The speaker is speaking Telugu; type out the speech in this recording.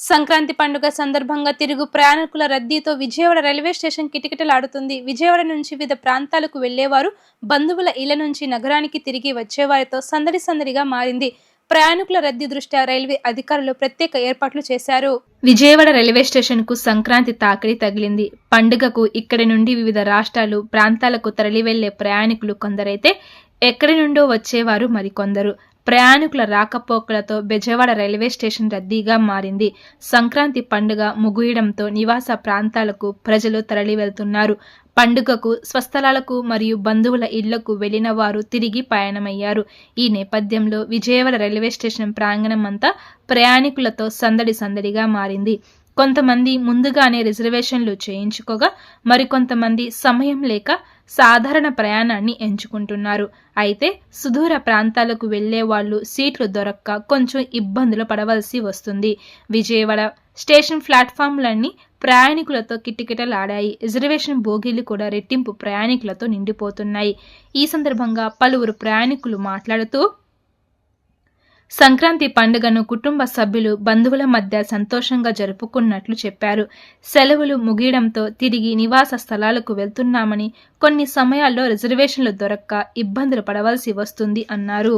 సంక్రాంతి పండుగ సందర్భంగా తిరుగు ప్రయాణికుల రద్దీతో విజయవాడ రైల్వే స్టేషన్ కిటకిటలాడుతుంది. విజయవాడ నుంచి వివిధ ప్రాంతాలకు వెళ్లేవారు, బంధువుల ఇళ్ల నుంచి నగరానికి తిరిగి వచ్చేవారితో సందడి సందడిగా మారింది. ప్రయాణికుల రద్దీ దృష్ట్యా రైల్వే అధికారులు ప్రత్యేక ఏర్పాట్లు చేశారు. విజయవాడ రైల్వే స్టేషన్ కు సంక్రాంతి తాకిడి తగిలింది. పండుగకు ఇక్కడి నుండి వివిధ రాష్ట్రాలు, ప్రాంతాలకు తరలి వెళ్లే ప్రయాణికులు కొందరైతే ఎక్కడి నుండో వచ్చేవారు మరికొందరు. ప్రయాణికుల రాకపోకలతో బెజవాడ రైల్వే స్టేషన్ రద్దీగా మారింది. సంక్రాంతి పండుగ ముగియడంతో నివాస ప్రాంతాలకు ప్రజలు తరలి వెళ్తున్నారు. పండుగకు స్వస్థలాలకు మరియు బంధువుల ఇళ్లకు వెళ్లిన వారు తిరిగి పయనమయ్యారు. ఈ నేపథ్యంలో విజయవాడ రైల్వే స్టేషన్ ప్రాంగణం అంతా ప్రయాణికులతో సందడి సందడిగా మారింది. కొంతమంది ముందుగానే రిజర్వేషన్లు చేయించుకోగా, మరికొంతమంది సమయం లేక సాధారణ ప్రయాణాన్ని ఎంచుకుంటున్నారు. అయితే సుదూర ప్రాంతాలకు వెళ్లే వాళ్ళు సీట్లు దొరక్క కొంచెం ఇబ్బందులు పడవలసి వస్తుంది. విజయవాడ స్టేషన్ ప్లాట్ఫామ్లన్నీ ప్రయాణికులతో కిటకిటలాడాయి. రిజర్వేషన్ బోగీలు కూడా రెట్టింపు ప్రయాణికులతో నిండిపోతున్నాయి. ఈ సందర్భంగా పలువురు ప్రయాణికులు మాట్లాడుతూ, సంక్రాంతి పండుగను కుటుంబ సభ్యులు, బంధువుల మధ్య సంతోషంగా జరుపుకున్నట్లు చెప్పారు. సెలవులు ముగియడంతో తిరిగి నివాస స్థలాలకు వెళ్తున్నామని, కొన్ని సమయాల్లో రిజర్వేషన్లు దొరక్క ఇబ్బందులు పడవలసి వస్తుంది అన్నారు.